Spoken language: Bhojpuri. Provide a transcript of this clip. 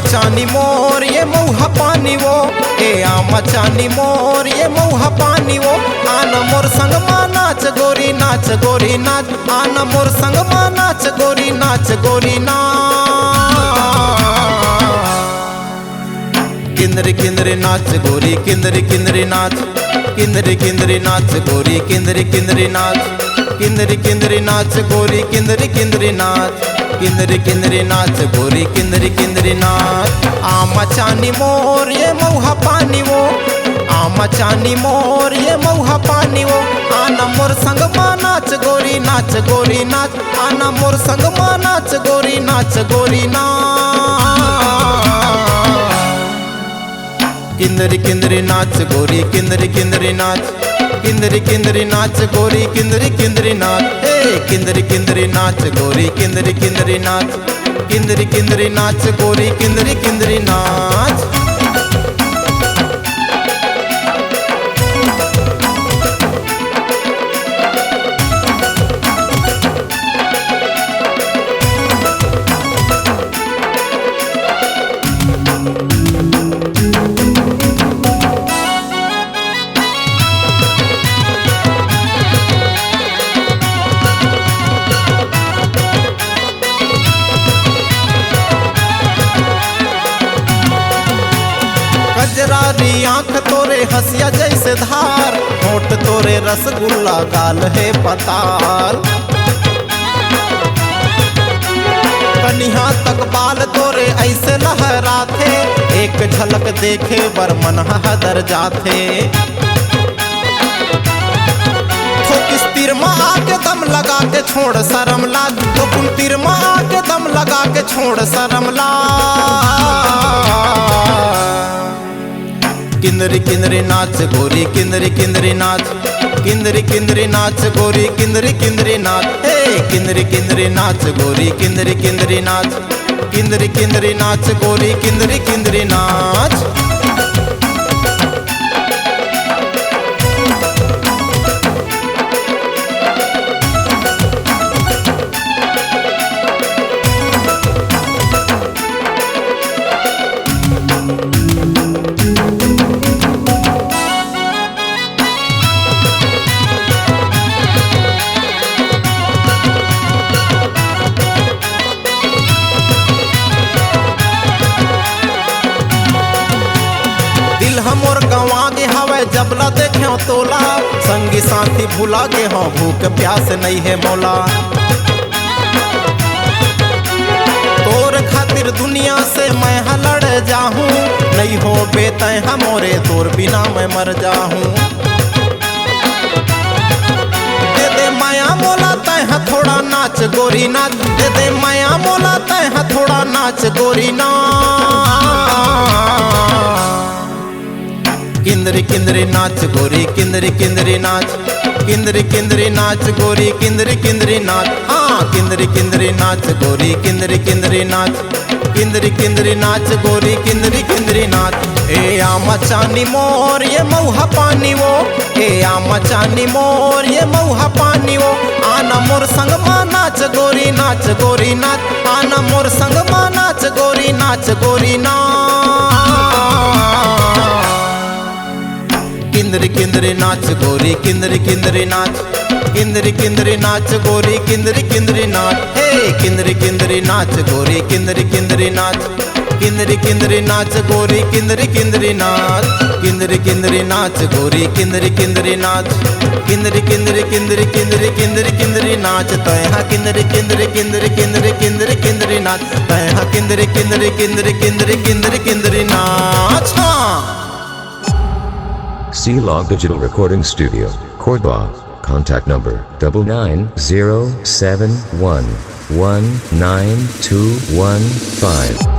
मचानी मोर ये मऊहा पानी वो, ए मचानी मोर ये मऊहा पानी वो। आना मोर संग मा नाच गोरी नाच गोरी नाच, आना मोर संग मा नाच गोरी नाच गोरी नाच। किंदरी किंदरी नाच गोरी किंदरी किंदरी नाच, किंदरी किंदरी नाच गोरी किंदरी किंदरी नाच, किंदरी किंदरी नाच गोरी किंदरी किंदरी नाच, किंदरी किंदरी नाच गोरी किंदरी किंदरी नाच। मचानी मोर ये मऊहा पानी वो, मचानी मोर ये मऊहा पानी वो। आना मोर संग मा नाच गोरी नाच गोरी नाच, आना मोर संग मा नाच गोरी नाच गोरी नाच। किंदरी किंदरी नाच गोरी किंदरी किंदरी नाच, किंदरी किंदरी नाच गोरी किंदरी किंदरी नाच, ए किंदरी किंदरी नाच गोरी किंदरी किंदरी नाच, किंदरी किंदरी नाच गोरी किंदरी किंदरी नाच। कजरारी आँख तोरे हंसिया जैसे धार, होठ तोरे रसगुल्ला गाल है पताल। कनिहा तक बाल तोरे ऐसे लहराते, एक झलक देखे बर मन हदर जाते। थोकिस तीर में आके दम लगा के छोड़ शर्म लाज, थोकुन तीर में आके दम लगा के छोड़ शर्म लाज। किंदरी किंदरी नाच गोरी किंदरी किंदरी नाच, किंदरी किंदरी नाच गोरी किंदरी किंदरी नाच, हे किंदरी किंदरी नाच गोरी किंदरी किंदरी नाच, किंदरी किंदरी नाच गोरी किंदरी किंदरी नाच। हमोर गंवा गे हवे जबला देखे तोला, संगी साथी भुला गे हो भूख प्यास नहीं है मौला। तोर खातिर दुनिया से मैं लड़ जाहूँ, नहीं हो बेते हमोरे तोर बिना मैं मर जाहूँ। दे दे माया मोला तय थोड़ा नाच गोरी नाच, दे दे माया मोला तय थोड़ा नाच गोरी नाच। किंदरी किंदरी नाच गोरी किंदरी किंदरी नाच, किंदरी किंदरी नाच गोरी किंदरी किंदरी नाच, हाँ किंदरी किंदरी नाच गोरी किंदरी किंदरी नाच, किंदरी किंदरी नाच गोरी किंदरी किंदरी नाच। ए मचानी मोर ये मऊहा पानी वो, ए मचानी मोर ये मऊहा पानी वो। आना मोर संग मा नाच गोरी नाच गोरी नाच, आना मोर संग मा नाच गोरी नाच गोरी नाच। किंदरी किंदरी नाच गोरी किंदरी किंदरी नाच, किंदरी किंदरी नाच गोरी किंदरी किंदरी नाच, हे किंदरी किंदरी नाच गोरी किंदरी किंदरी नाच, किंदरी किंदरी नाच गोरी किंदरी किंदरी नाच, किंदरी किंदरी नाच गोरी किंदरी किंदरी नाच, किंदरी किंदरी किंदरी किंदरी किंदरी किंदरी नाच। तय किंदरी किंदरी किंदरी किंदरी किंदरी किंदरी नाच, तय किंदरी किंदरी किंदरी किंदरी किंदरी किंदरी नाच। हाँ C-Log Digital Recording Studio, Cordoba. Contact number 9907119215.